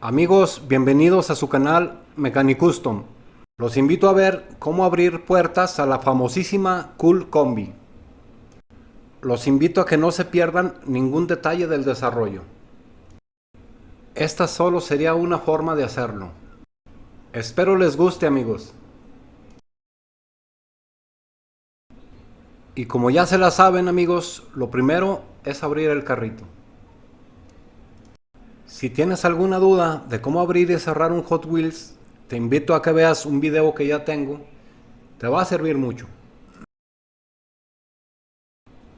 Amigos, bienvenidos a su canal Mecanicustom. Los invito a ver cómo abrir puertas a la famosísima Cool Combi. Los invito a que no se pierdan ningún detalle del desarrollo. Esta solo sería una forma de hacerlo. Espero les guste, amigos. Y como ya se la saben, amigos, lo primero es abrir el carrito. Si tienes alguna duda de cómo abrir y cerrar un Hot Wheels, te invito a que veas un video que ya tengo. Te va a servir mucho.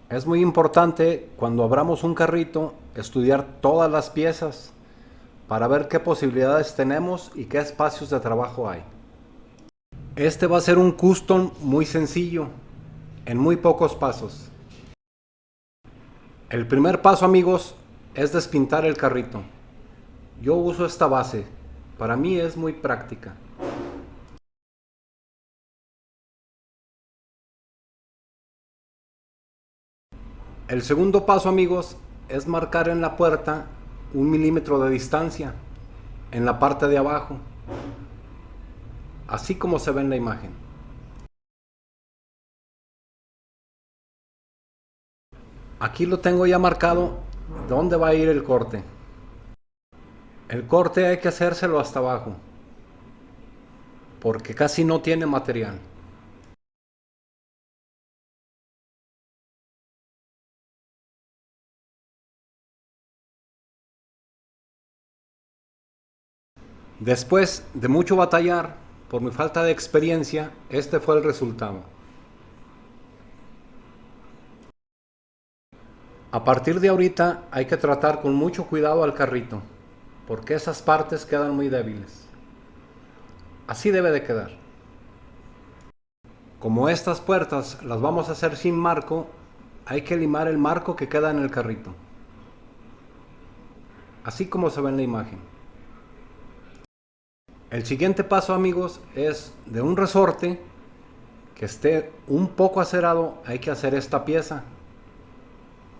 Es muy importante cuando abramos un carrito estudiar todas las piezas para ver qué posibilidades tenemos y qué espacios de trabajo hay. Este va a ser un custom muy sencillo, en muy pocos pasos. El primer paso, amigos, es despintar el carrito. Yo uso esta base, para mí es muy práctica. El segundo paso, amigos, es marcar en la puerta 1 milímetro de distancia en la parte de abajo, así como se ve en la imagen. Aquí lo tengo ya marcado dónde va a ir el corte. El corte hay que hacérselo hasta abajo, porque casi no tiene material. Después de mucho batallar, por mi falta de experiencia, este fue el resultado. A partir de ahorita hay que tratar con mucho cuidado al carrito, porque esas partes quedan muy débiles. Así debe de quedar. Como estas puertas las vamos a hacer sin marco, hay que limar el marco que queda en el carrito. Así como se ve en la imagen. El siguiente paso, amigos, es de un resorte que esté un poco acerado, hay que hacer esta pieza.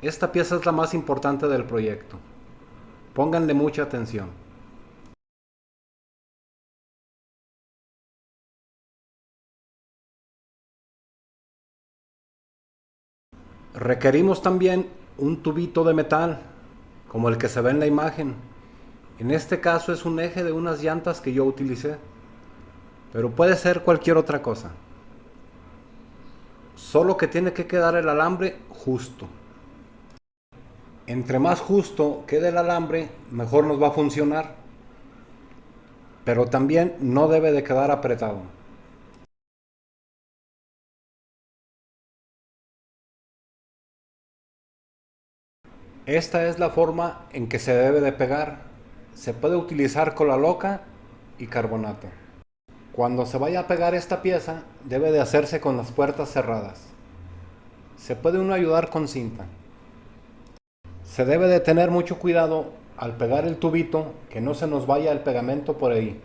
Esta pieza es la más importante del proyecto. Pónganle mucha atención. Requerimos también un tubito de metal, como el que se ve en la imagen. En este caso es un eje de unas llantas que yo utilicé, pero puede ser cualquier otra cosa. Solo que tiene que quedar el alambre justo. Entre más justo quede el alambre, mejor nos va a funcionar. Pero también no debe de quedar apretado. Esta es la forma en que se debe de pegar. Se puede utilizar cola loca y carbonato. Cuando se vaya a pegar esta pieza, debe de hacerse con las puertas cerradas. Se puede uno ayudar con cinta. Se debe de tener mucho cuidado al pegar el tubito, que no se nos vaya el pegamento por ahí.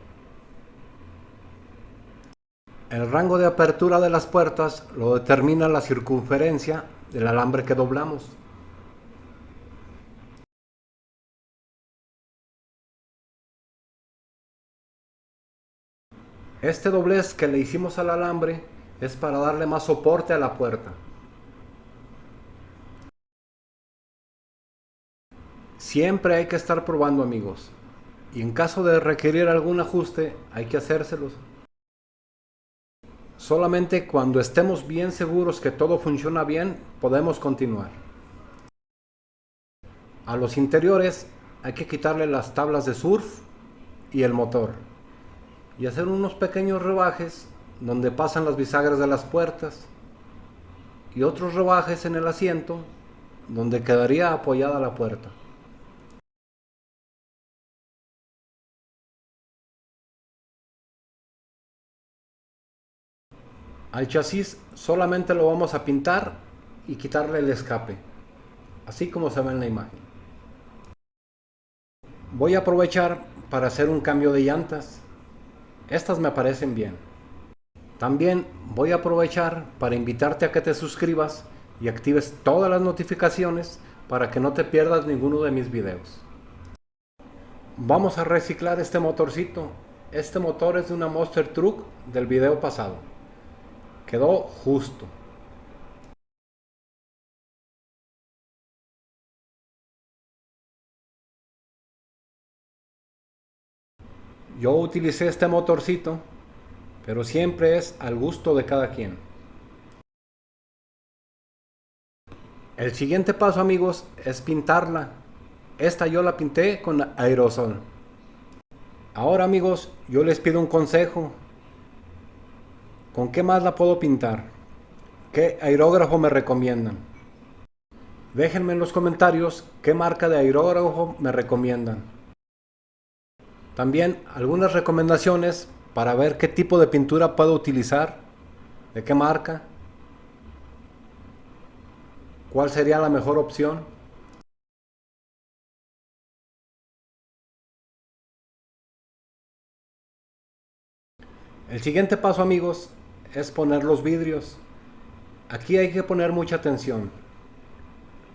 El rango de apertura de las puertas lo determina la circunferencia del alambre que doblamos. Este doblez que le hicimos al alambre es para darle más soporte a la puerta. Siempre hay que estar probando, amigos, y en caso de requerir algún ajuste hay que hacérselos. Solamente cuando estemos bien seguros que todo funciona bien podemos continuar. A los interiores hay que quitarle las tablas de surf y el motor y hacer unos pequeños rebajes donde pasan las bisagras de las puertas y otros rebajes en el asiento donde quedaría apoyada la puerta. Al chasis solamente lo vamos a pintar y quitarle el escape, así como se ve en la imagen. Voy a aprovechar para hacer un cambio de llantas. Estas me parecen bien. También voy a aprovechar para invitarte a que te suscribas y actives todas las notificaciones para que no te pierdas ninguno de mis videos. Vamos a reciclar este motorcito. Este motor es de una Monster Truck del video pasado. Quedó justo. Yo utilicé este motorcito, pero siempre es al gusto de cada quien. El siguiente paso, amigos, es pintarla. Esta yo la pinté con aerosol. Ahora, amigos, yo les pido un consejo. ¿Con qué más la puedo pintar? ¿Qué aerógrafo me recomiendan? Déjenme en los comentarios qué marca de aerógrafo me recomiendan. También algunas recomendaciones para ver qué tipo de pintura puedo utilizar, de qué marca, cuál sería la mejor opción. El siguiente paso, amigos, es poner los vidrios. Aquí hay que poner mucha atención.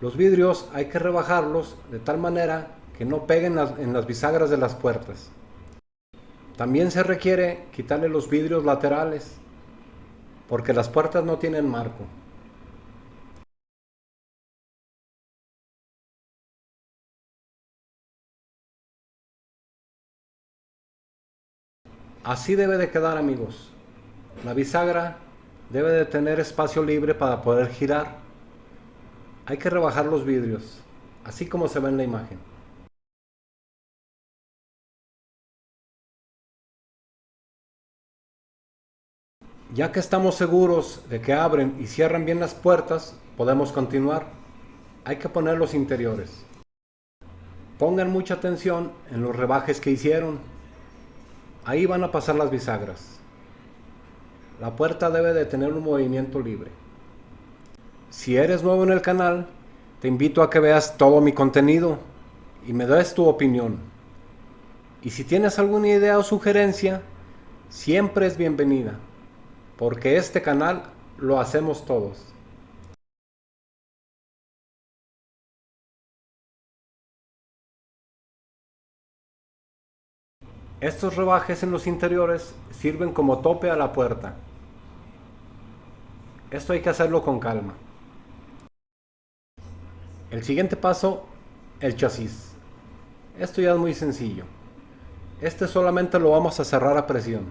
Los vidrios hay que rebajarlos de tal manera que no peguen en las bisagras de las puertas. También se requiere quitarle los vidrios laterales porque las puertas no tienen marco. Así debe de quedar, amigos. La bisagra debe de tener espacio libre para poder girar. Hay que rebajar los vidrios, así como se ve en la imagen. Ya que estamos seguros de que abren y cierran bien las puertas, podemos continuar. Hay que poner los interiores. Pongan mucha atención en los rebajes que hicieron. Ahí van a pasar las bisagras. La puerta debe de tener un movimiento libre. Si eres nuevo en el canal, te invito a que veas todo mi contenido y me des tu opinión. Y si tienes alguna idea o sugerencia, siempre es bienvenida, porque este canal lo hacemos todos. Estos rebajes en los interiores sirven como tope a la puerta. Esto hay que hacerlo con calma. El siguiente paso, el chasis. Esto ya es muy sencillo. Este solamente lo vamos a cerrar a presión.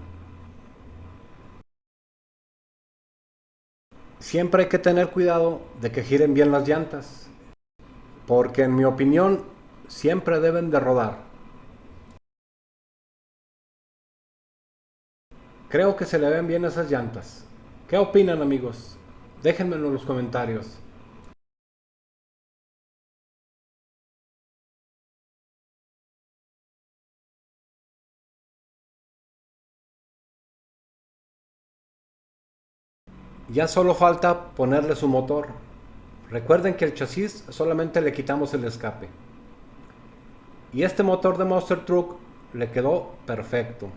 Siempre hay que tener cuidado de que giren bien las llantas, porque en mi opinión siempre deben de rodar. Creo que se le ven bien esas llantas. ¿Qué opinan, amigos? Déjenmelo en los comentarios. Ya solo falta ponerle su motor. Recuerden que el chasis solamente le quitamos el escape. Y este motor de Monster Truck le quedó perfecto.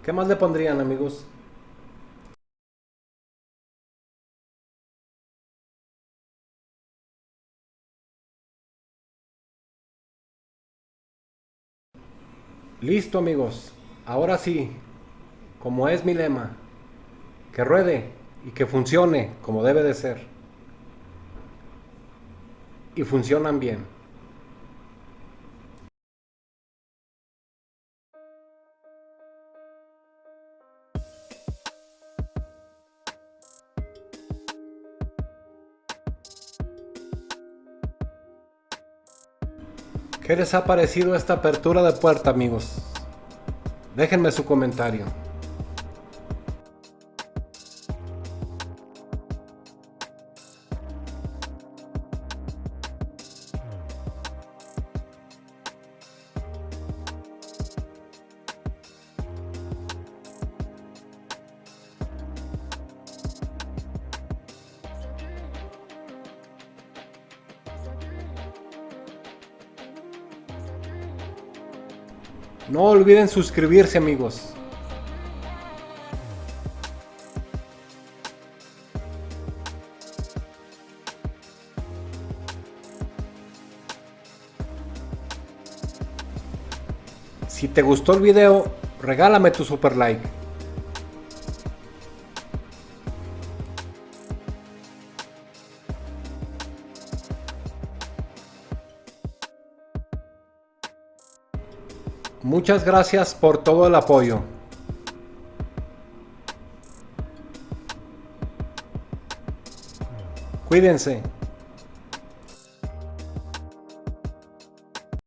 ¿Qué más le pondrían, amigos? Listo, amigos. Ahora sí, como es mi lema, que ruede y que funcione como debe de ser. Y funcionan bien. ¿Qué les ha parecido esta apertura de puerta, amigos? Déjenme su comentario. No olviden suscribirse, amigos. Si te gustó el video, regálame tu super like. Muchas gracias por todo el apoyo. Cuídense.